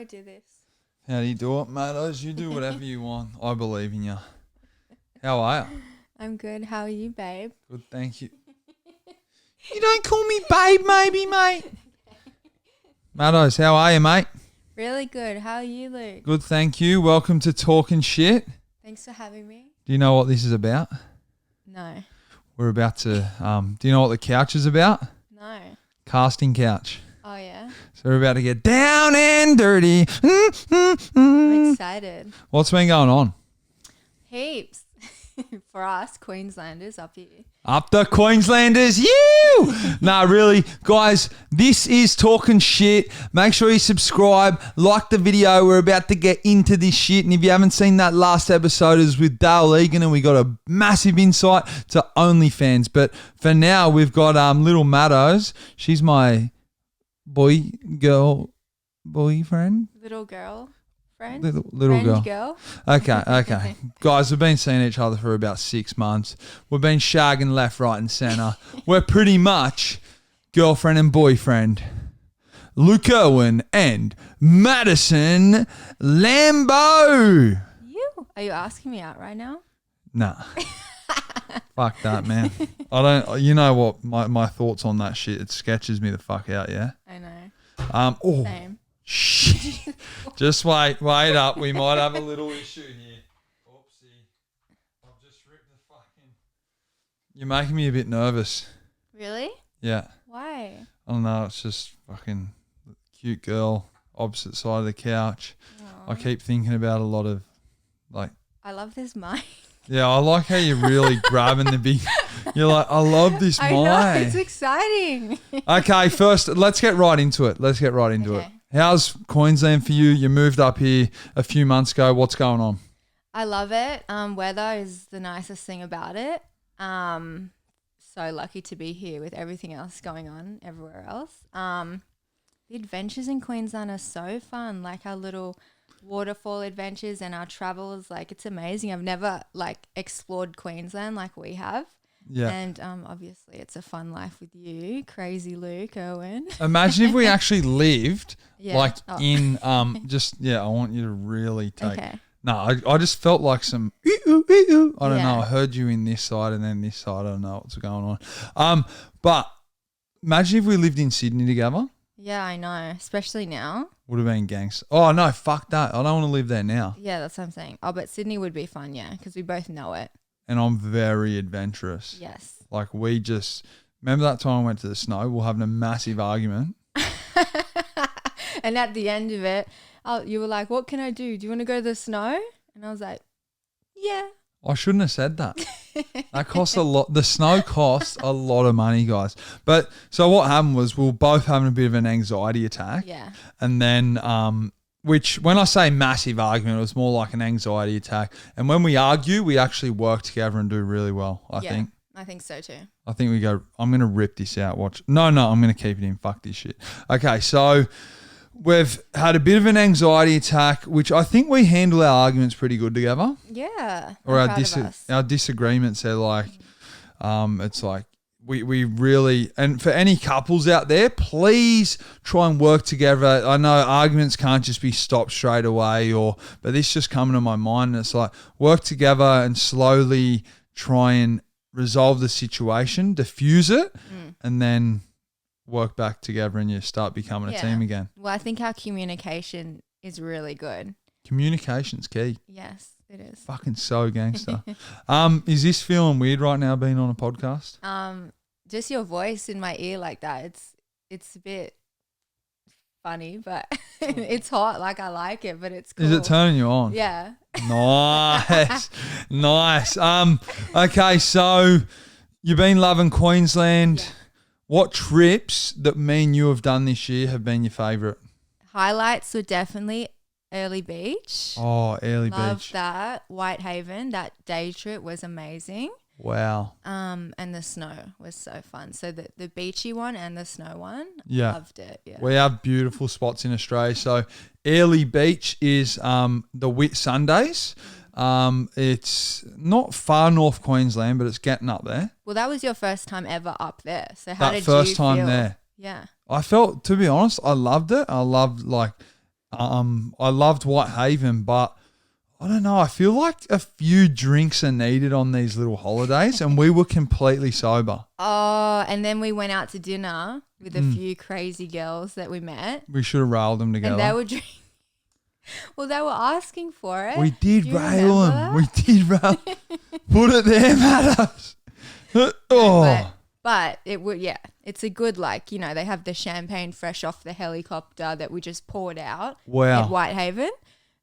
I do this? How do you do it, Mattos? You do whatever you want. I believe in you. How are you? I'm good. How are you, babe? Good, thank you. You don't call me babe, maybe, mate. Mattos, how are you, mate? Really good. How are you, Luke? Good, thank you. Welcome to Talking Shit. Thanks for having me. Do you know what this is about? No. We're about to, do you know what the couch is about? No. Casting couch. Oh, yeah? So we're about to get down and dirty. I'm excited. What's been going on? Heaps. For us, Queenslanders up here. Up the Queenslanders, you! Nah, really, guys, this is Talking Shit. Make sure you subscribe, like the video. We're about to get into this shit. And if you haven't seen that last episode, is with Dale Egan, and we got a massive insight to OnlyFans. But for now, we've got little Mattos. She's my boyfriend. Little girl. Friend? Little Friend girl. Okay. Guys, we've been seeing each other for about 6 months. We've been shagging left, right and centre. We're pretty much girlfriend and boyfriend. Luke Owen and Madison Lambo. Are you asking me out right now? Nah. Fuck that, man. I don't. You know what? My thoughts on that shit, it sketches me the fuck out, yeah? I know. Same. Shit. Just wait up. We might have a little issue here. Oopsie. I've just ripped the fucking... You're making me a bit nervous. Really? Yeah. Why? I don't know. It's just fucking cute girl, opposite side of the couch. Aww. I keep thinking about a lot of like... I love this mic. Yeah, I like how you're really grabbing the big... You're like, I love this mic. I know, it's exciting. Okay, first, let's get right into it. Okay. How's Queensland for you? You moved up here a few months ago. What's going on? I love it. Weather is the nicest thing about it. So lucky to be here with everything else going on everywhere else. The adventures in Queensland are so fun, like our little waterfall adventures and our travels. Like, it's amazing. I've never explored Queensland like we have. Yeah. And obviously it's a fun life with you, crazy Luke Owen. Imagine if we actually lived in I Yeah. want you to really take... Okay. No, I just felt like some I don't know. Yeah. I heard you in this side and then this side. I don't know what's going on. But imagine if we lived in Sydney together. Yeah, I know. Especially now. Would have been gangster. Oh, no, fuck that. I don't want to live there now. Yeah, that's what I'm saying. Oh, but Sydney would be fun, yeah, because we both know it. And I'm very adventurous. Yes. Like, we just... Remember that time I went to the snow? We're having a massive argument. And at the end of it, you were like, what can I do? Do you want to go to the snow? And I was like, yeah. I shouldn't have said that. That costs a lot. The snow costs a lot of money, guys. But so what happened was we were both having a bit of an anxiety attack. Yeah. And then, which when I say massive argument, it was more like an anxiety attack. And when we argue, we actually work together and do really well, I think. I think so too. I think we go, I'm going to rip this out. Watch. No, I'm going to keep it in. Fuck this shit. Okay, so... We've had a bit of an anxiety attack, which I think we handle our arguments pretty good together. Yeah. Or our disagreements, they're like, it's like we really, and for any couples out there, please try and work together. I know arguments can't just be stopped straight away, but this just coming to my mind. And it's like work together and slowly try and resolve the situation, diffuse it, and then work back together and you start becoming a team again. Well, I think our communication is really good. Communication's key. Yes, it is. Fucking so gangster. Is this feeling weird right now being on a podcast? Just your voice in my ear like that. It's a bit funny, but it's hot. Like, I like it, but it's cool. Is it turning you on? Yeah. Nice. Nice. Okay, so you've been loving Queensland. Yeah. What trips that me and you have done this year have been your favourite? Highlights were definitely Early Beach. Oh, Early Beach. Love that. Whitehaven, that day trip was amazing. Wow. And the snow was so fun. So the beachy one and the snow one, loved it. Yeah. We have beautiful spots in Australia. So Early Beach is the Whit Sundays. It's not far north Queensland, but it's getting up there. Well, that was your first time ever up there. So how did you feel? That first time there. Yeah. I felt, to be honest, I loved it. I loved I loved Whitehaven, but I don't know. I feel like a few drinks are needed on these little holidays, and we were completely sober. Oh, and then we went out to dinner with a few crazy girls that we met. We should have railed them together. And they were drinking. Well, they were asking for it. We did Do you rail remember them. that? We did rail. Put it there, Matters. Oh. But it would, yeah, it's a good, like, you know, they have the champagne fresh off the helicopter that we just poured out Wow. at Whitehaven.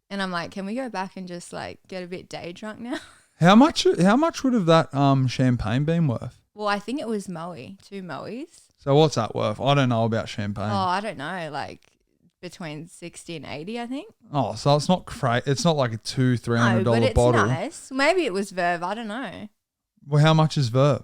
And I'm like, can we go back and just like get a bit day drunk now? How much would have that champagne been worth? Well, I think it was Moe, 2 Moes. So what's that worth? I don't know about champagne. Oh, I don't know, like between 60 and 80, I think. Oh, so it's not it's not like a $200-300 No, but it's bottle. nice. Maybe it was Verve, I don't know. Well, how much is Verve?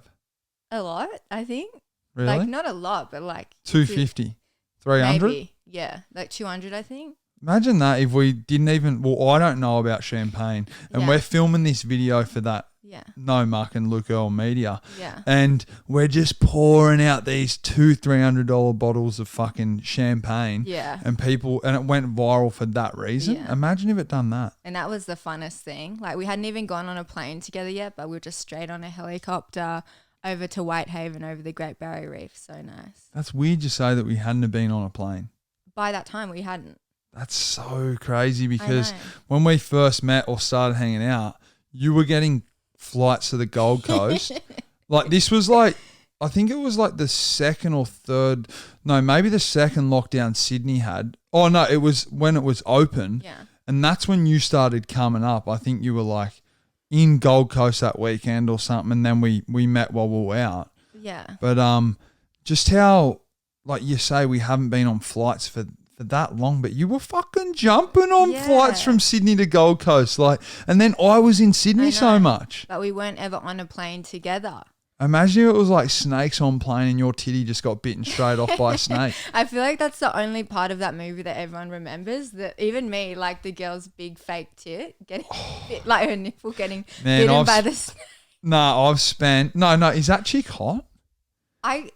A lot, I think. Really? Like not a lot, but like 250, 300. maybe. Yeah, like 200, I think. Imagine that if we didn't even. Well, I don't know about champagne, and Yeah. we're filming this video for that. Yeah. No Muck and Luke Earl Media. Yeah. And we're just pouring out these $200-300 bottles of fucking champagne. Yeah. And it went viral for that reason. Yeah. Imagine if it done that. And that was the funnest thing. Like we hadn't even gone on a plane together yet, but we were just straight on a helicopter over to Whitehaven over the Great Barrier Reef. So nice. That's weird to say that we hadn't have been on a plane. By that time, we hadn't. That's so crazy because know. when we first met or started hanging out, you were getting flights to the Gold Coast. Like this was like, I think it was like the second or third, no, maybe the second lockdown Sydney had. Oh no, it was when it was open. Yeah. And that's when you started coming up. I think you were like in Gold Coast that weekend or something, and then we met while we were out. Yeah. But just how, like you say, we haven't been on flights for that long, but you were fucking jumping on flights from Sydney to Gold Coast, like, and then I was in Sydney so much. But we weren't ever on a plane together. Imagine if it was like snakes on plane and your titty just got bitten straight off by a snake. I feel like that's the only part of that movie that everyone remembers. That even me, like the girl's big fake tit, getting bit, like her nipple getting bitten by the snake. No, is that chick hot?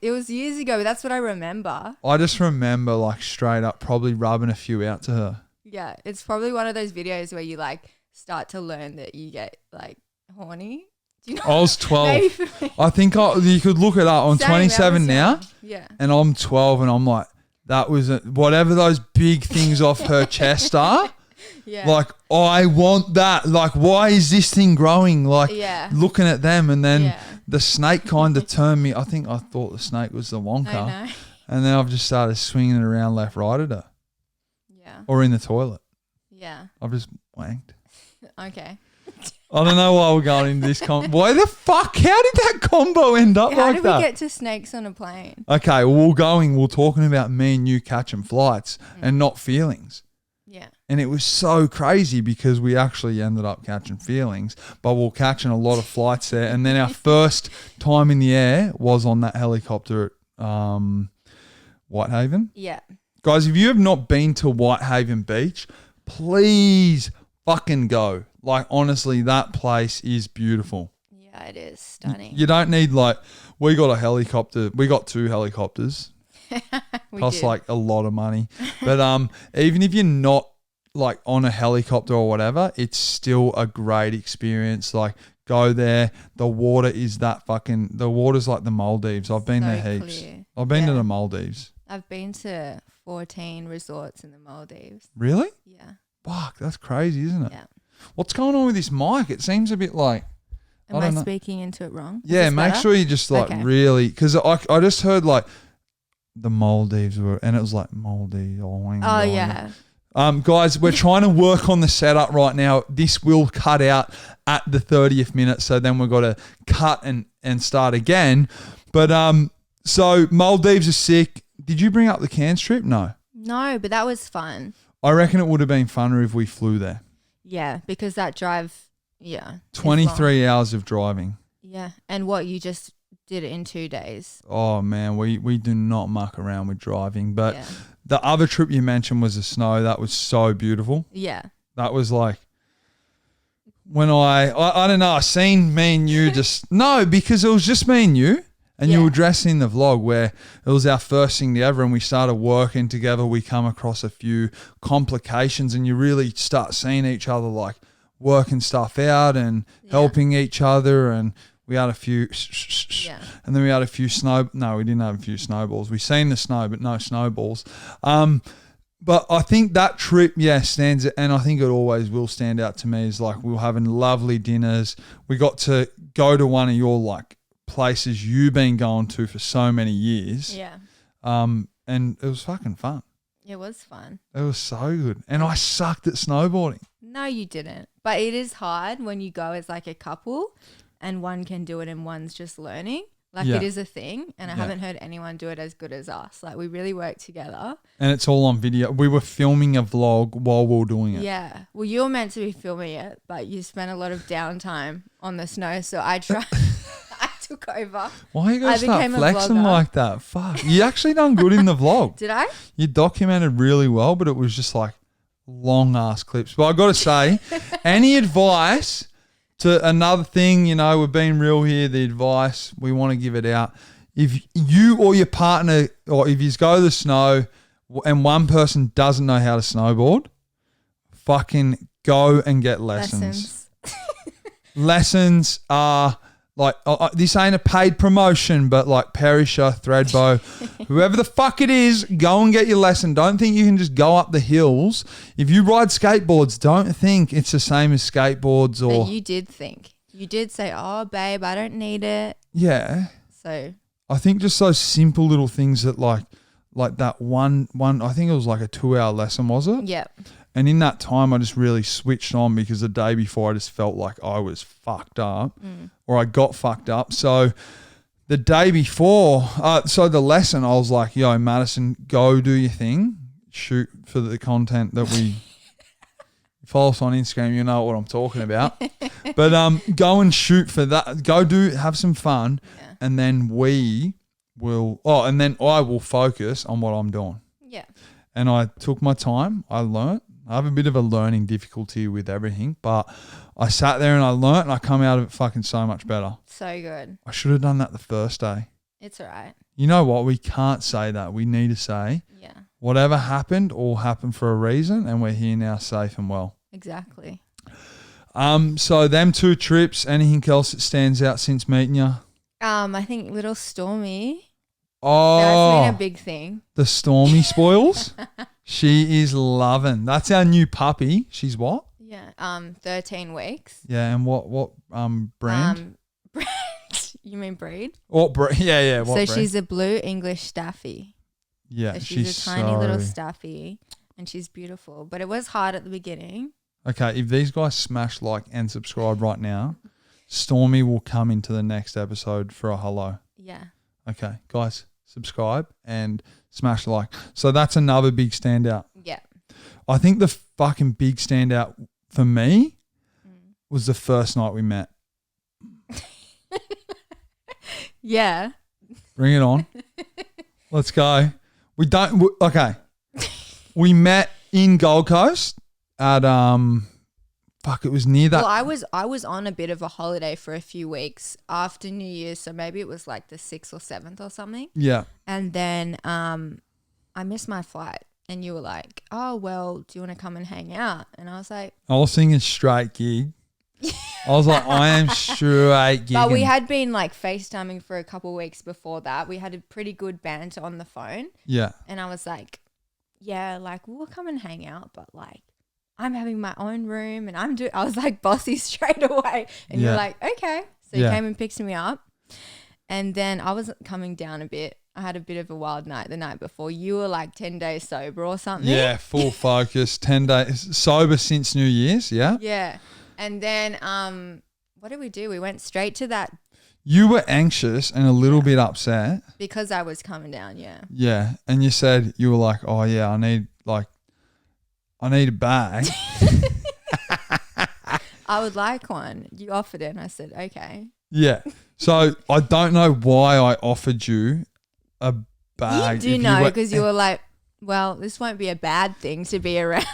It was years ago, but that's what I remember. I just remember like straight up probably rubbing a few out to her. Yeah, it's probably one of those videos where you like start to learn that you get like horny. Do you know? I was 12. I think you could look it up. I'm 27 now. Yeah. And I'm 12 and I'm like, that was whatever those big things off her chest are. Yeah. Like, I want that. Like, why is this thing growing? Like, looking at them, and then the snake kind of turned me. I thought the snake was the Wonka. I know. And then I've just started swinging it around left, right at her. Yeah. Or in the toilet. Yeah. I've just wanked. Okay. I don't know why we're going into this. Why the fuck? How did that combo end up How like did that? we get to snakes on a plane? Okay, well, we're talking about me and you catching flights and not feelings. Yeah. And it was so crazy because we actually ended up catching feelings, but we're catching a lot of flights there. And then our first time in the air was on that helicopter at Whitehaven. Yeah. Guys, if you have not been to Whitehaven Beach, please fucking go. Like, honestly, that place is beautiful. Yeah, it is stunning. You don't need we got a helicopter. We got 2 helicopters. Costs like a lot of money. But even if you're not like on a helicopter or whatever, it's still a great experience. Like, go there. The water is the water's like the Maldives. I've been there heaps. Clear. I've been to the Maldives. I've been to 14 resorts in the Maldives. Really? Yeah. Fuck, that's crazy, isn't it? Yeah. What's going on with this mic? It seems a bit like... Am I speaking into it wrong? Yeah, make sure you just really... Because I just heard like the Maldives were... And it was like Maldives. Oh, yeah. Guys, we're trying to work on the setup right now. This will cut out at the 30th minute. So then we've got to cut and start again. But so Maldives are sick. Did you bring up the Cairns trip? No. No, but that was fun. I reckon it would have been funner if we flew there. Yeah, because that drive, 23 hours of driving. Yeah, and what, you just did it in 2 days? Oh, man, we do not muck around with driving. But the other trip you mentioned was the snow. That was so beautiful. Yeah. That was like when I don't know, I seen me and you just... No, because it was just me and you. And you were dressing in the vlog where it was our first thing together and we started working together. We come across a few complications and you really start seeing each other like working stuff out and helping each other. And we had a few, and then we had a few no, we didn't have a few snowballs. We seen the snow, but no snowballs. But I think that trip, stands, and I think it always will stand out to me, is like we were having lovely dinners. We got to go to one of your like places you've been going to for so many years. Yeah. And it was fucking fun. It was fun. It was so good. And I sucked at snowboarding. No, you didn't. But it is hard when you go as like a couple and one can do it and one's just learning. Like it is a thing, and I haven't heard anyone do it as good as us. Like we really work together. And it's all on video. We were filming a vlog while we were doing it. Yeah. Well, you were meant to be filming it, but you spent a lot of downtime on the snow, so I tried. I took over. Why are you going to start flexing like that? Fuck. You actually done good in the vlog. Did I? You documented really well, but it was just like long ass clips. But I got to say, any advice to another thing, you know, we're being real here, the advice, we want to give it out. If you or your partner, or if you go to the snow and one person doesn't know how to snowboard, fucking go and get lessons. Lessons are like, this ain't a paid promotion, but like Perisher, Threadbow, whoever the fuck it is, go and get your lesson. Don't think you can just go up the hills. If you ride skateboards, don't think it's the same as skateboards. Or but you did think. You did say, oh, babe, I don't need it. Yeah. So I think just those simple little things that like that one, I think it was like a 2-hour lesson, was it? Yep. And in that time, I just really switched on because the day before I just felt like I was fucked up or I got fucked up. So the day before, so the lesson, I was like, yo, Madison, go do your thing. Shoot for the content that we follow us on Instagram. You know what I'm talking about. But go and shoot for that. Go have some fun. Yeah. And then I will focus on what I'm doing. Yeah. And I took my time. I learnt. I have a bit of a learning difficulty with everything, but I sat there and I learnt and I come out of it fucking so much better. So good. I should have done that the first day. It's all right. You know what? We can't say that. We need to say, whatever happened, all happened for a reason, and we're here now safe and well. Exactly. So them 2 trips, anything else that stands out since meeting you? I think little Stormy. Oh. That's been a big thing. The Stormy spoils? She is loving. That's our new puppy. She's what? Yeah. 13 weeks. Yeah, and what brand? Brand. You mean breed? What breed? Yeah. What breed? So she's a blue English Staffy. Yeah, so she's a tiny little Staffy, and she's beautiful. But it was hard at the beginning. Okay, if these guys smash like and subscribe right now, Stormy will come into the next episode for a hello. Yeah. Okay, guys, subscribe and smash like. So that's another big standout. Yeah. I think the fucking big standout for me was the first night we met. Yeah. Bring it on. Let's go. Okay. We met in Gold Coast at it was near that. Well, I was on a bit of a holiday for a few weeks after New Year's, so maybe it was like the 6th or 7th or something. Yeah. And then I missed my flight, and you were like, "Oh, well, do you want to come and hang out?" And I was like, I was thinking straight gig. I was like, I am straight gigging. But we had been like FaceTiming for a couple of weeks before that. We had a pretty good banter on the phone. Yeah. And I was like, yeah, like we'll come and hang out, but like I'm having my own room and I was like bossy straight away. And you're like, okay. So you came and picked me up. And then I was coming down a bit. I had a bit of a wild night the night before. You were like 10 days sober or something. Yeah, full focus, 10 days sober since New Year's, yeah? Yeah. And then what did we do? We went straight to that. You were anxious and a little bit upset. Because I was coming down, yeah. Yeah. And you were like, oh, yeah, I need a bag. I would like one. You offered it and I said, okay. Yeah. So I don't know why I offered you a bag. You do know because you were like, well, this won't be a bad thing to be around.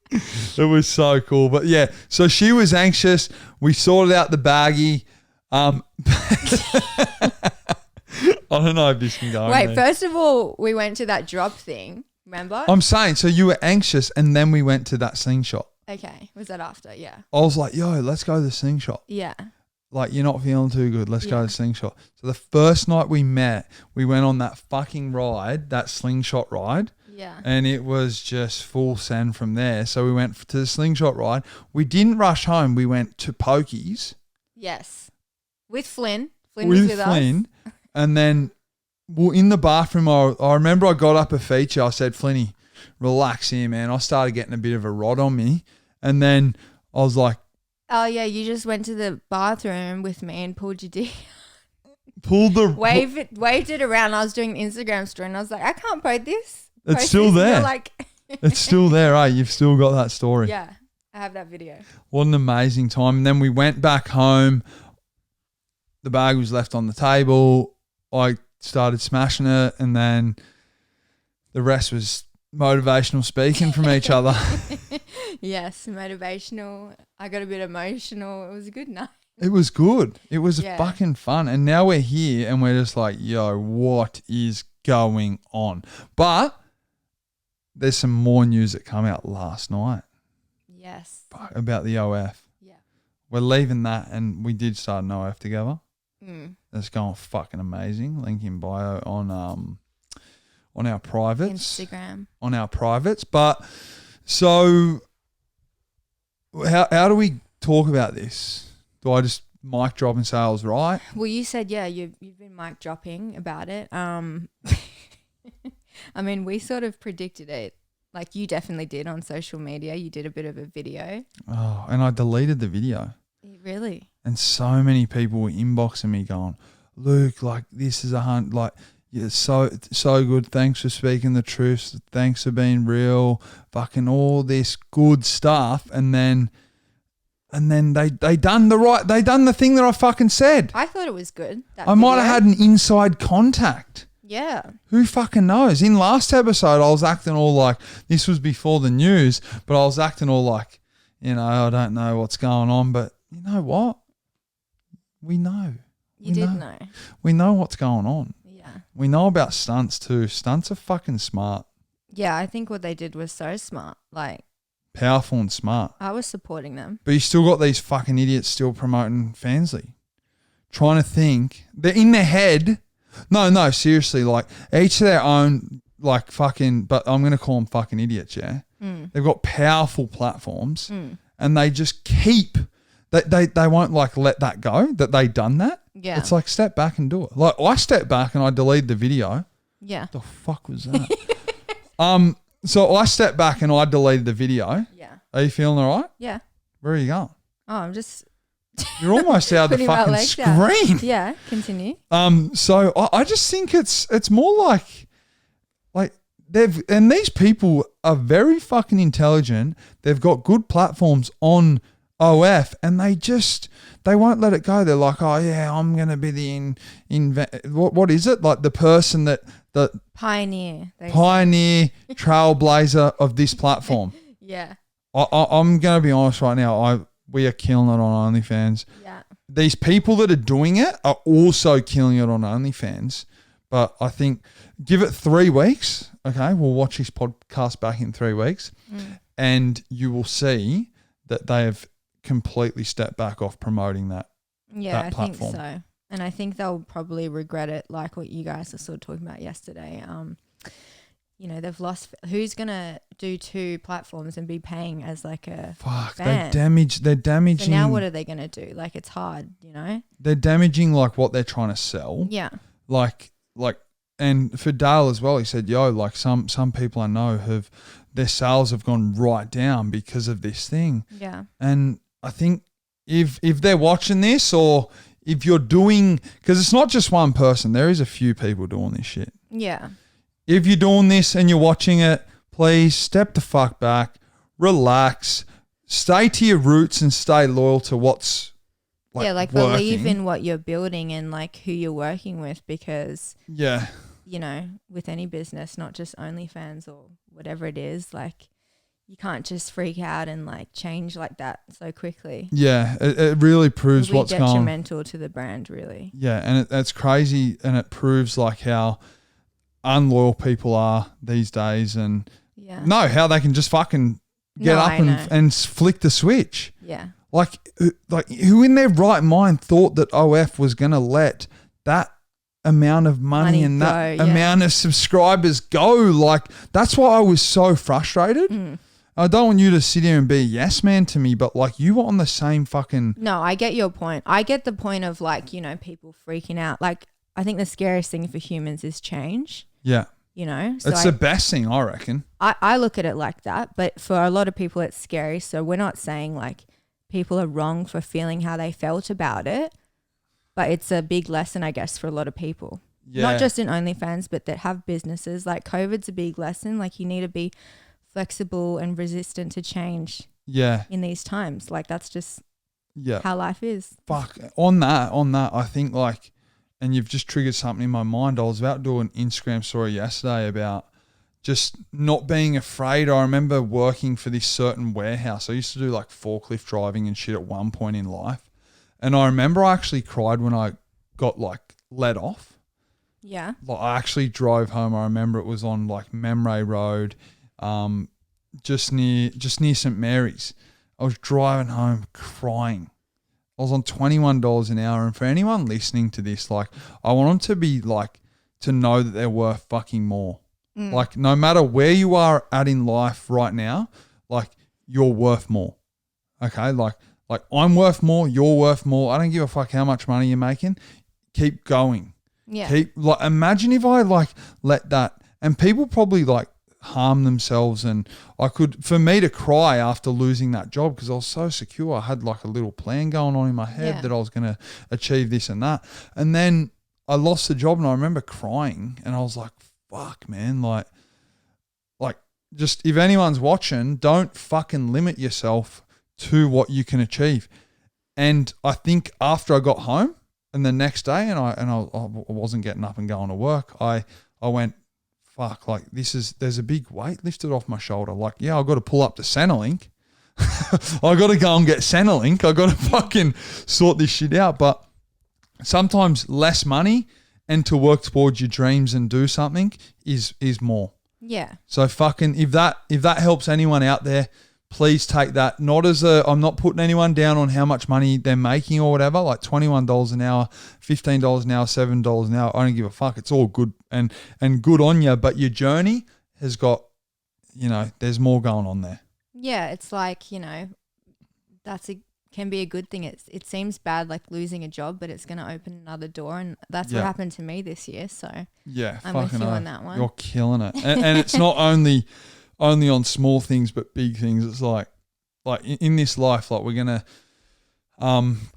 It was so cool. But yeah, so she was anxious. We sorted out the baggie. I don't know if this can go. Wait, first of all, we went to that drop thing. Remember? I'm saying, so you were anxious, and then we went to that slingshot. Okay, was that after? Yeah. I was like, yo, let's go to the slingshot. Yeah. Like, you're not feeling too good. Let's go to the slingshot. So the first night we met, we went on that fucking ride, that slingshot ride. Yeah. And it was just full send from there. So we went to the slingshot ride. We didn't rush home. We went to Pokies. Yes. With Flynn. Flynn was with us. And then in the bathroom, I remember I got up a feature. I said, Flinny, relax here, man. I started getting a bit of a rod on me. And then I was like, oh, yeah, you just went to the bathroom with me and pulled your dick. Waved it around. I was doing an Instagram story and I was like, I can't post this. It's still there. Like it's still there, eh? You've still got that story. Yeah, I have that video. What an amazing time. And then we went back home. The bag was left on the table. I started smashing it, and then the rest was motivational speaking from each other. Yes, motivational. I got a bit emotional. It was a good night. It was good. It was fucking fun. And now we're here and we're just like, yo, what is going on? But there's some more news that come out last night. Yes. About the OF. Yeah. We're leaving that, and we did start an OF together. Mm. That's going fucking amazing. Link in bio on our privates. Instagram. On our privates. But so how do we talk about this? Do I just mic drop and say I was right? Well, you said, you've been mic dropping about it. I mean, we sort of predicted it. Like, you definitely did on social media. You did a bit of a video. Oh, and I deleted the video. Really? And so many people were inboxing me going, Luke, like, this is like, yeah, so good. Thanks for speaking the truth. Thanks for being real. Fucking all this good stuff. And then they done the thing that I fucking said. I thought it was good. I might have had an inside contact. Yeah. Who fucking knows? In last episode, I was acting all like, this was before the news, but I was acting all like, I don't know what's going on. But you know what? We know. You did know. We know what's going on. Yeah. We know about stunts too. Stunts are fucking smart. Yeah, I think what they did was so smart. Like, powerful and smart. I was supporting them. But you still got these fucking idiots still promoting Fansly. Trying to think. They're in their head. No, seriously. Like, each of their own, like, fucking, but I'm going to call them fucking idiots, yeah? Mm. They've got powerful platforms and they just keep, they won't, like, let that go, that they done that. Yeah. It's like, step back and do it. Like, I stepped back and I deleted the video. Yeah. What the fuck was that? So I stepped back and I deleted the video. Yeah. Are you feeling all right? Yeah. Where are you going? Oh, I'm just... You're almost out of the fucking screen. Yeah, continue. So I just think it's more like these people are very fucking intelligent. They've got good platforms on OF and they won't let it go. They're like, oh yeah, I'm gonna be the what is it? Like the person the pioneer trailblazer of this platform. Yeah. I'm gonna be honest right now. We are killing it on OnlyFans. Yeah. These people that are doing it are also killing it on OnlyFans. But I think give it 3 weeks. Okay. We'll watch this podcast back in 3 weeks and you will see that they have completely stepped back off promoting that. Yeah, that platform. I think so. And I think they'll probably regret it, like what you guys were sort of talking about yesterday. They've lost. Who's gonna do 2 platforms and be paying as like a fan? They're damaging. So now what are they gonna do? Like, it's hard, They're damaging like what they're trying to sell. Yeah. Like, and for Dale as well, he said, "Yo, like some people I know their sales have gone right down because of this thing." Yeah. And I think if they're watching this or if you're doing, because it's not just one person, there is a few people doing this shit. Yeah. If you're doing this and you're watching it, please step the fuck back, relax, stay to your roots and stay loyal to what's working. Believe in what you're building and like who you're working with, because with any business, not just OnlyFans or whatever it is, like you can't just freak out and like change like that so quickly. Yeah, it really proves what's going on. Detrimental to the brand, really. Yeah, and it's crazy, and it proves like how unloyal people are these days, and how they can just fucking get up and flick the switch. Yeah. Like who in their right mind thought that OF was going to let that amount of money and that amount of subscribers go? Like, that's why I was so frustrated. I don't want you to sit here and be a yes man to me, but like you were on the same fucking... No, I get your point. I get the point of like, you know, people freaking out. Like, I think the scariest thing for humans is change. Yeah. You know? So it's the best thing, I reckon. I look at it like that, but for a lot of people it's scary. So we're not saying like people are wrong for feeling how they felt about it, but it's a big lesson, I guess, for a lot of people. Yeah. Not just in OnlyFans, but that have businesses. Like COVID's a big lesson. Like you need to be flexible and resistant to change in these times. Like that's just how life is. Fuck. On that, I think like, and you've just triggered something in my mind. I was about to do an Instagram story yesterday about just not being afraid. I remember working for this certain warehouse. I used to do like forklift driving and shit at one point in life. And I remember I actually cried when I got like let off. Yeah. Like I actually drove home. I remember it was on like Memray Road, just near St. Mary's. I was driving home crying. I was on $21 an hour. And for anyone listening to this, like I want them to be like, to know that they're worth fucking more. Like no matter where you are at in life right now, like you're worth more. Okay. Like I'm worth more. You're worth more. I don't give a fuck how much money you're making. Keep going. Yeah. Imagine if I like let that, and people probably like harm themselves, and for me to cry after losing that job because I was so secure. I had like a little plan going on in my head that I was going to achieve this and that. And then I lost the job and I remember crying and I was like, fuck man, like just if anyone's watching, don't fucking limit yourself to what you can achieve. And I think after I got home and the next day and I wasn't getting up and going to work, I went, fuck, like there's a big weight lifted off my shoulder. Like, yeah, I got to pull up to Centrelink. I got to go and get Centrelink. I got to fucking sort this shit out. But sometimes less money and to work towards your dreams and do something is more. Yeah. So fucking if that helps anyone out there, please take that. Not as I'm not putting anyone down on how much money they're making or whatever, like $21 an hour, $15 an hour, $7 an hour. I don't give a fuck. It's all good and good on you. But your journey has got, you know, there's more going on there. Yeah. It's like, you know, can be a good thing. It seems bad like losing a job, but it's going to open another door. And that's what happened to me this year. So yeah, I'm with you on that one. You're killing it. And it's not only on small things, but big things. It's like in this life, like we're going to,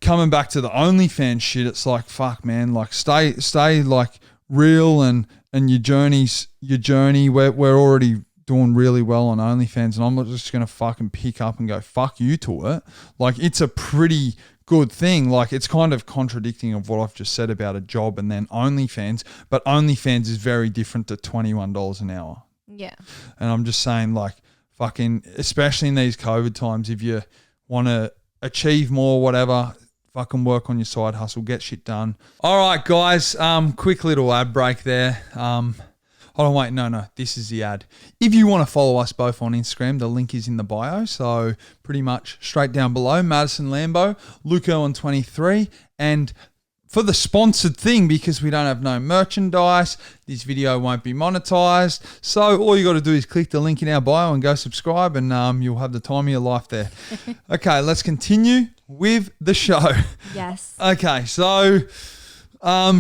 coming back to the OnlyFans shit, it's like, fuck man, like stay like real and your journey. We're already doing really well on OnlyFans and I'm not just going to fucking pick up and go, fuck you to it. Like it's a pretty good thing. Like it's kind of contradicting of what I've just said about a job and then OnlyFans, but OnlyFans is very different to $21 an hour. Yeah. And I'm just saying like fucking, especially in these COVID times, if you want to achieve more, whatever, fucking work on your side hustle, get shit done. All right, guys, quick little ad break there. Hold on, wait, no, this is the ad. If you want to follow us both on Instagram, the link is in the bio. So pretty much straight down below, Madison Lambo, Luco on 23. And for the sponsored thing, because we don't have no merchandise, this video won't be monetized. So all you got to do is click the link in our bio and go subscribe and you'll have the time of your life there. Okay, let's continue with the show. Yes. Okay, so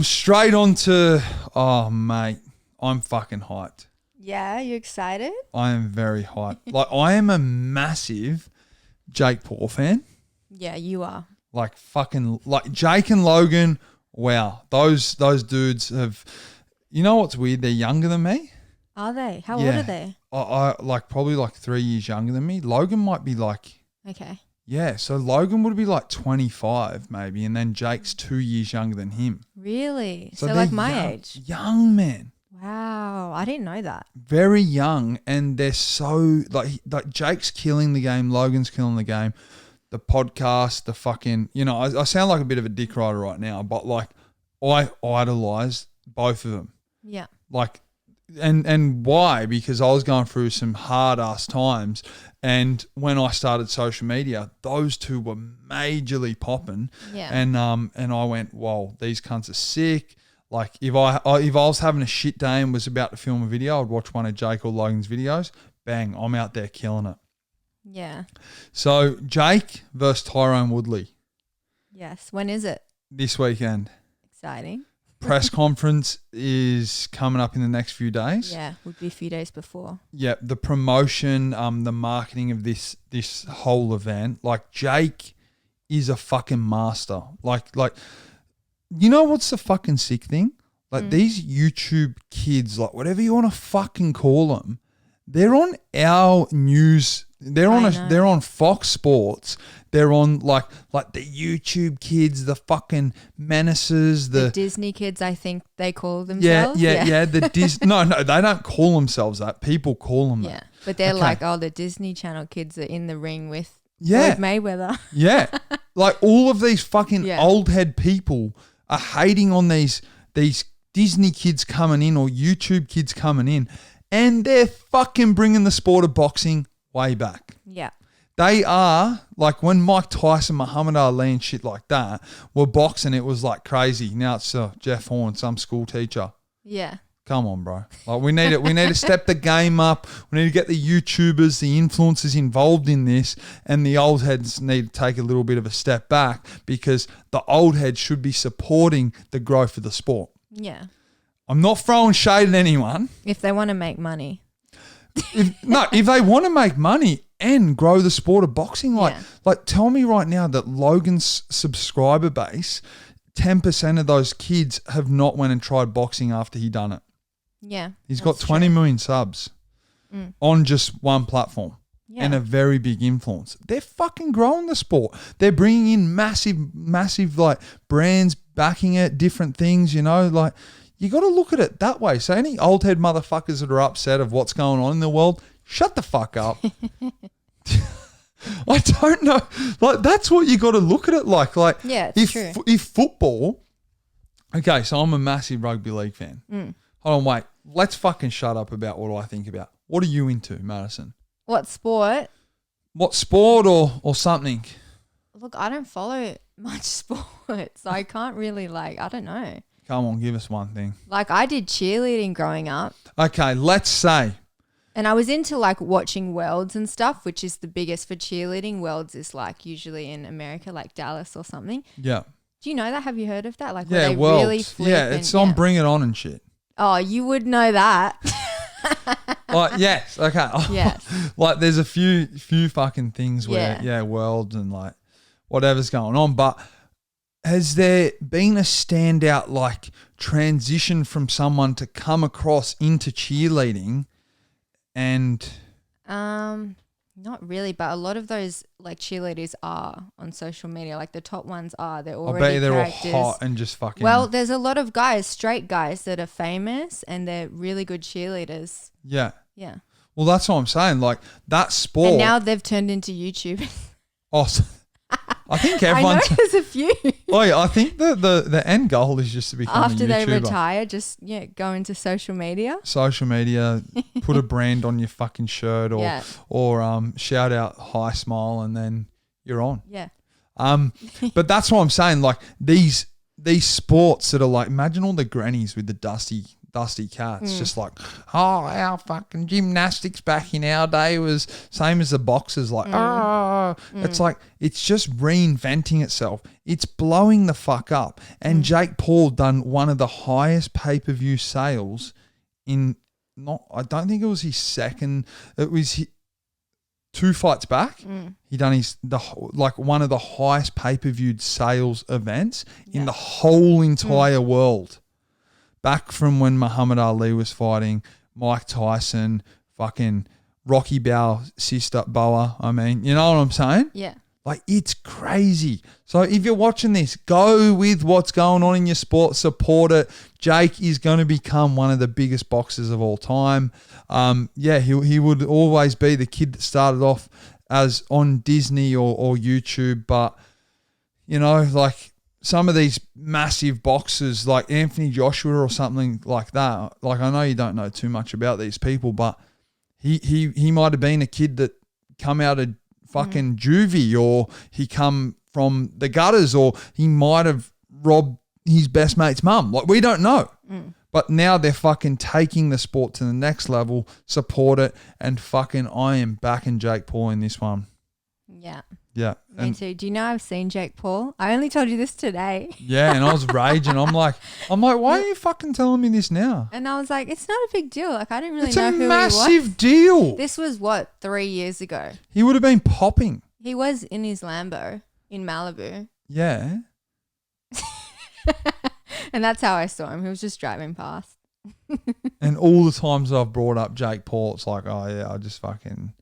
straight on to, oh, mate. I'm fucking hyped. Yeah, you excited? I am very hyped. Like I am a massive Jake Paul fan. Yeah, you are. Like fucking like Jake and Logan. Wow, those dudes have. You know what's weird? They're younger than me. Are they? How old are they? I like probably like 3 years younger than me. Logan might be like. Okay. Yeah, so Logan would be like 25 maybe, and then Jake's 2 years younger than him. Really? So like my young, age. Young man. Wow, I didn't know that. Very young, and they're so like Jake's killing the game, Logan's killing the game. The podcast, the fucking, I sound like a bit of a dick rider right now, but like I idolize both of them. Yeah. Like, and why? Because I was going through some hard ass times, and when I started social media, those two were majorly popping. Yeah. And I went, whoa, these cunts are sick. Like if I was having a shit day and was about to film a video, I'd watch one of Jake or Logan's videos. Bang, I'm out there killing it. Yeah. So Jake versus Tyrone Woodley Yes. When is it? this weekend. Exciting. Press conference is coming up in the next few days. Yeah, would be a few days before. Yeah, the promotion, the marketing of this whole event. Like Jake is a fucking master. Like you know what's the fucking sick thing? Like these YouTube kids, like whatever you want to fucking call them, they're on our news. They're on Fox Sports. They're on like the YouTube kids, the fucking menaces, The Disney kids, I think they call themselves. Yeah. The no, they don't call themselves that. People call them that. Yeah, but they're Okay. like, the Disney Channel kids are in the ring with Yeah. Floyd Mayweather. Yeah. Like all of these fucking Yeah. old head people are hating on these Disney kids coming in or YouTube kids coming in, and they're fucking bringing the sport of boxing way back. Yeah. They are, like when Mike Tyson, Muhammad Ali and shit like that were boxing, it was like crazy. Now it's Jeff Horn, some school teacher. Yeah. Come on, bro. Like we need it. We need to step the game up. We need to get the YouTubers, the influencers involved in this, and the old heads need to take a little bit of a step back because the old heads should be supporting the growth of the sport. Yeah. I'm not throwing shade at anyone. If they want to make money. If they want to make money and grow the sport of boxing, like tell me right now that Logan's subscriber base, 10% of those kids have not went and tried boxing after he done it. Yeah. He's got 20 million subs on just one platform and a very big influence. They're fucking growing the sport. They're bringing in massive like brands backing it, different things, like you got to look at it that way. So any old head motherfuckers that are upset of what's going on in the world, shut the fuck up. I don't know. Like that's what you got to look at it like. Like it's true. If football, okay, so I'm a massive rugby league fan. Hold on, wait. Let's fucking shut up about what I think about. What are you into, Madison? What sport? What sport or something? Look, I don't follow much sports, so I can't really I don't know. Come on, give us one thing. Like I did cheerleading growing up. Okay, let's say. And I was into watching Worlds and stuff, which is the biggest for cheerleading. Worlds is usually in America, like Dallas or something. Yeah. Do you know that? Have you heard of that? Where Yeah, they Worlds. really flip It's on Bring It On and shit. Oh, you would know that. Yes, okay. Yes. There's a few fucking things where, Worlds and whatever's going on. But has there been a standout transition from someone to come across into cheerleading and not really, but a lot of those cheerleaders are on social media. The top ones are. They're I already bet you they're characters. all hot and just fucking. Well, there's a lot of guys, straight guys, that are famous and they're really good cheerleaders. Yeah. Yeah. Well, that's what I'm saying. That sport. And now they've turned into YouTubers. Oh, I think everyone's. I know there's a few. Oh yeah, I think the end goal is just to become After a YouTuber. they retire, just go into social media. Social media, put a brand on your fucking shirt or shout out Hi Smile and then you're on. Yeah. But that's what I'm saying. These sports that are imagine all the grannies with the dusty cats, just our fucking gymnastics back in our day was same as the boxers. It's it's just reinventing itself. It's blowing the fuck up. And Jake Paul done one of the highest pay-per-view sales in I don't think it was his second. It was 2 fights back. He done one of the highest pay-per-viewed sales events in the whole entire world. Back from when Muhammad Ali was fighting, Mike Tyson, fucking Rocky Balboa's sister, Boa. I mean, you know what I'm saying? Yeah. Like, it's crazy. So if you're watching this, go with what's going on in your sport. Support it. Jake is going to become one of the biggest boxers of all time. He would always be the kid that started off as on Disney or YouTube. But, you know, like some of these massive boxers like Anthony Joshua or something like that. Like, I know you don't know too much about these people, but he might have been a kid that come out of fucking juvie, or he come from the gutters, or he might have robbed his best mate's mum. Like, we don't know. But now they're fucking taking the sport to the next level. Support it. And fucking I am backing Jake Paul in this one. Yeah. Yeah. Me too. Do you know I've seen Jake Paul? I only told you this today. Yeah, and I was raging. I'm like, why are you fucking telling me this now? And I was like, it's not a big deal. Like, I didn't really It's know a who he was. massive deal. This was what, 3 years ago? He would have been popping. He was in his Lambo in Malibu. Yeah. And that's how I saw him. He was just driving past. And all the times that I've brought up Jake Paul, it's like, oh yeah, I just fucking...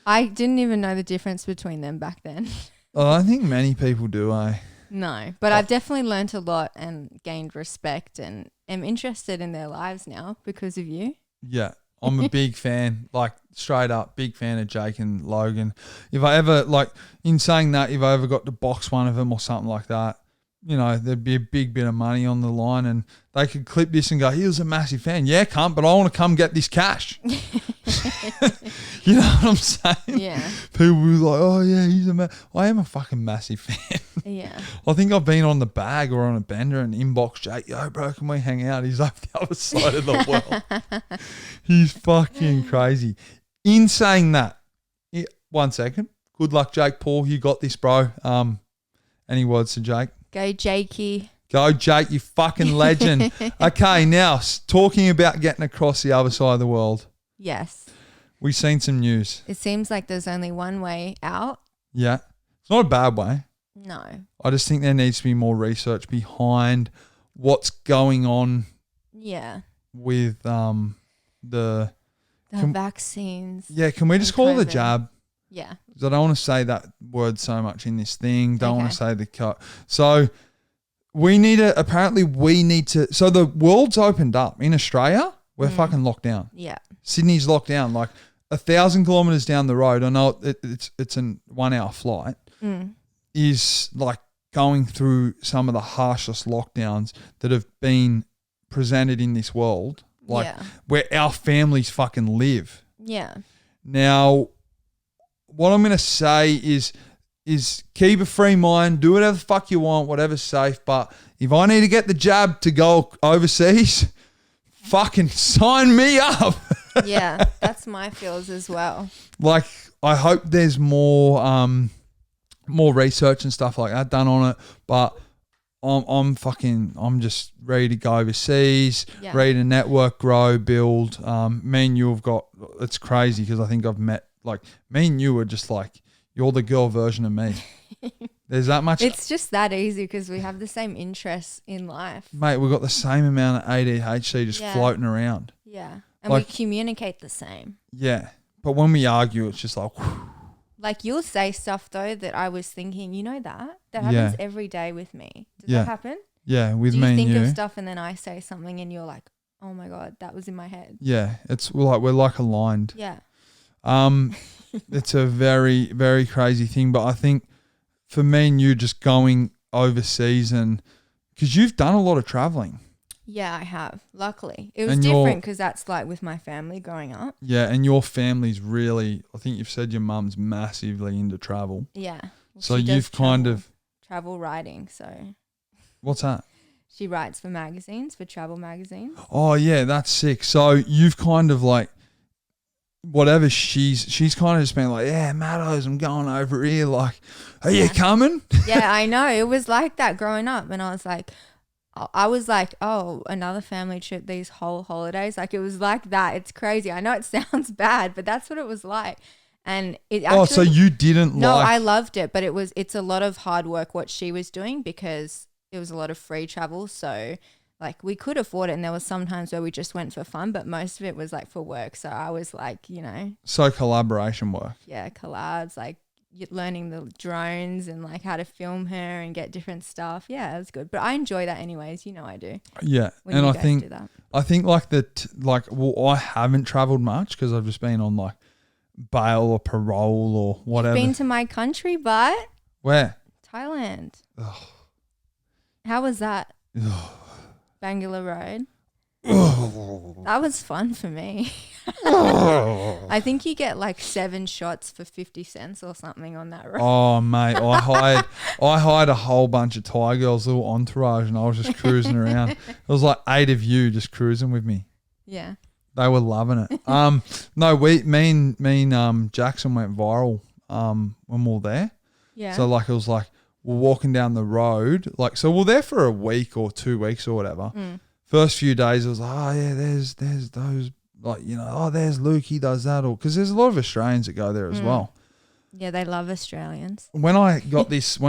I didn't even know the difference between them back then. I don't think many people do, eh? No, but I've definitely learnt a lot and gained respect and am interested in their lives now because of you. Yeah. I'm a big fan, like straight up, big fan of Jake and Logan. If I ever, like, in saying that, if I ever got to box one of them or something like that, you know, there'd be a big bit of money on the line and they could clip this and go, he was a massive fan. Yeah, cunt, but I want to come get this cash. You know what I'm saying? Yeah. People will be like, oh yeah, I am a fucking massive fan. Yeah. I think I've been on the bag or on a bender and inbox Jake, yo bro, can we hang out? He's up the other side of the world. He's fucking crazy. In saying that, 1 second. Good luck, Jake Paul. You got this, bro. Any words to Jake? Go Jakey. Go, Jake, you fucking legend. Okay, now, talking about getting across the other side of the world. Yes. We've seen some news. It seems like there's only one way out. Yeah. It's not a bad way. No. I just think there needs to be more research behind what's going on. Yeah. With the vaccines. Yeah, can we just call it the COVID. jab? Yeah. Because I don't want to say that word so much in this thing. Don't want Okay. to say the cut. So we need to, so the world's opened up. In Australia, we're fucking locked down. Yeah. Sydney's locked down. Like 1,000 kilometres down the road, I know it's a 1 hour flight, is like going through some of the harshest lockdowns that have been presented in this world. Like where our families fucking live. Yeah. Now, what I'm going to say is keep a free mind, do whatever the fuck you want, whatever's safe. But if I need to get the jab to go overseas, fucking sign me up. Yeah, that's my feels as well. Like, I hope there's more research and stuff like that done on it. But I'm just ready to go overseas, ready to network, grow, build. Me and you have got, it's crazy because I think I've met, like, me and you are just like, you're the girl version of me. There's that much. It's just that easy because we have the same interests in life. Mate, we've got the same amount of ADHD just floating around. Yeah. And like, we communicate the same. Yeah. But when we argue, it's just like, whew. Like, you'll say stuff though that I was thinking, you know that happens every day with me. Does that happen? Yeah, with me and you. Do you think of stuff and then I say something and you're like, oh my God, that was in my head. Yeah, we're like aligned. Yeah. It's a very, very crazy thing. But I think for me and you just going overseas, and because you've done a lot of traveling. Yeah, I have. Luckily. It was different because that's like with my family growing up. Yeah, and your family's really, I think you've said your mum's massively into travel. Yeah. Well, so you've kind of... Travel writing, so... What's that? She writes for magazines, for travel magazines. Oh, yeah, that's sick. So you've kind of like... Whatever she's kind of just been like, yeah, Mattos, I'm going over here. Like, are you coming? Yeah, I know. It was like that growing up. And I was like, oh, another family trip these whole holidays. Like, it was like that. It's crazy. I know it sounds bad, but that's what it was like. And it actually, so you didn't No, I loved it, but it's a lot of hard work what she was doing because it was a lot of free travel. So like we could afford it, and there was some times where we just went for fun, but most of it was like for work. So I was like, you know. So collaboration work. Yeah, collabs, like learning the drones and like how to film her and get different stuff. Yeah, it was good. But I enjoy that anyways. You know I do. Yeah, When and you I guys think do that. I haven't travelled much because I've just been on like bail or parole or whatever. Been to my country, but Where? Thailand. Ugh. How was that? Ugh. Bangalore Road. Ugh. That was fun for me. I think you get like 7 shots for 50 cents or something on that road. Oh mate, I hired a whole bunch of Thai girls, little entourage, and I was just cruising around. It was like 8 of you just cruising with me. Yeah. They were loving it. No, me and Jackson went viral when we were there. Yeah. So like it was like we're walking down the road, like so we're there for a week or 2 weeks or whatever. First few days it was like, oh yeah, there's those, like, you know, oh there's Luke, he does that, or because there's a lot of Australians that go there as well. Yeah, they love Australians. When I got this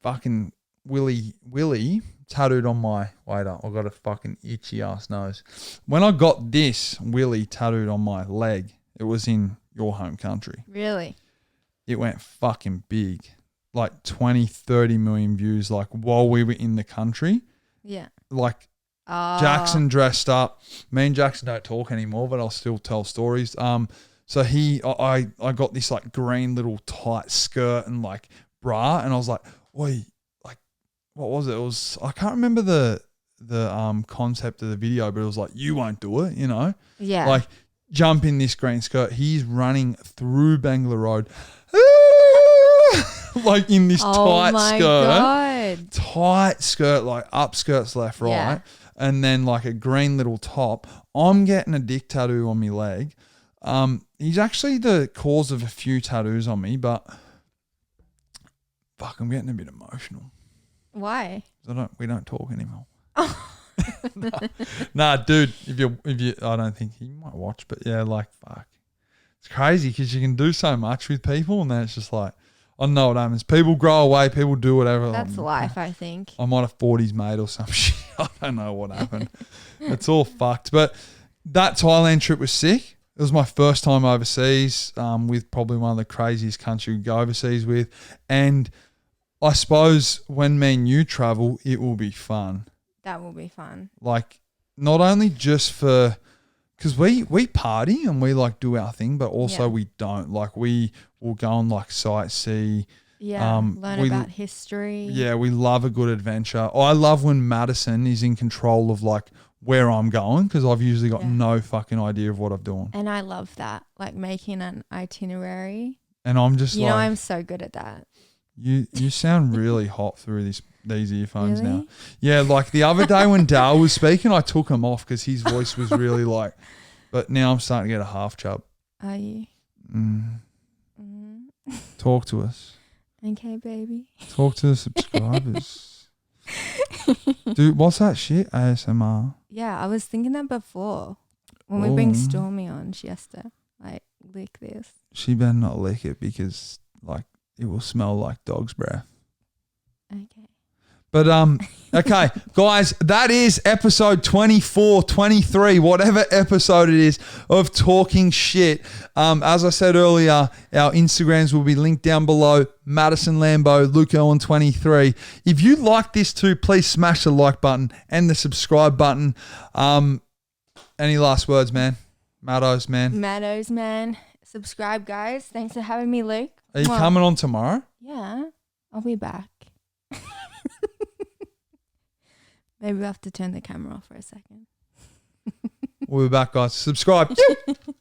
fucking Willy tattooed on my, wait up, I've got a fucking itchy ass nose. When I got this Willy tattooed on my leg, it was in your home country. Really? It went fucking big, like 20, 30 million views, like while we were in the country. Yeah. Like Jackson dressed up. Me and Jackson don't talk anymore, but I'll still tell stories. So I got this like green little tight skirt and like bra, and I was like, oi, like, what was it? It was, I can't remember the concept of the video, but it was like, you won't do it, you know? Yeah. Like, jump in this green skirt. He's running through Bangalore Road, like in this tight skirt. God. Tight skirt, like up skirts left, right. Yeah. And then like a green little top. I'm getting a dick tattoo on my leg. He's actually the cause of a few tattoos on me, but fuck, I'm getting a bit emotional. Why? We don't talk anymore. Nah, dude, if you, I don't think he might watch, but yeah, like, fuck. It's crazy because you can do so much with people, and then it's just like, I don't know what happens. People grow away, people do whatever. That's life, I think. I might have fought his mate or some shit. I don't know what happened. It's all fucked. But that Thailand trip was sick. It was my first time overseas, with probably one of the craziest countries you go overseas with. And I suppose when me and you travel, it will be fun. That will be fun. Like, not only just for, because we party and we like do our thing, but also we don't. Like, we will go and like sightsee. Yeah, learn about history. Yeah, we love a good adventure. I love when Madison is in control of like where I'm going, because I've usually got no fucking idea of what I'm doing. And I love that, like making an itinerary. And I'm just you know, I'm so good at that. You sound really hot through these earphones Really? now. Yeah, like the other day when Dale was speaking, I took him off because his voice was really like, but now I'm starting to get a half chub. Are you? Talk to us. Okay, baby. Talk to the subscribers. Dude, what's that shit? ASMR. Yeah, I was thinking that before. When we bring Stormy on, she has to like lick this. She better not lick it because like it will smell like dog's breath. Okay. But okay, guys, that is episode 24, 23, whatever episode it is of Talking Shit. As I said earlier, our Instagrams will be linked down below. Madison Lambo, Luke Owen 23. If you like this too, please smash the like button and the subscribe button. Any last words, man? Maddo's, man. Subscribe, guys. Thanks for having me, Luke. Are you coming on tomorrow? Yeah, I'll be back. Maybe we'll have to turn the camera off for a second. We'll be back, guys. Subscribe.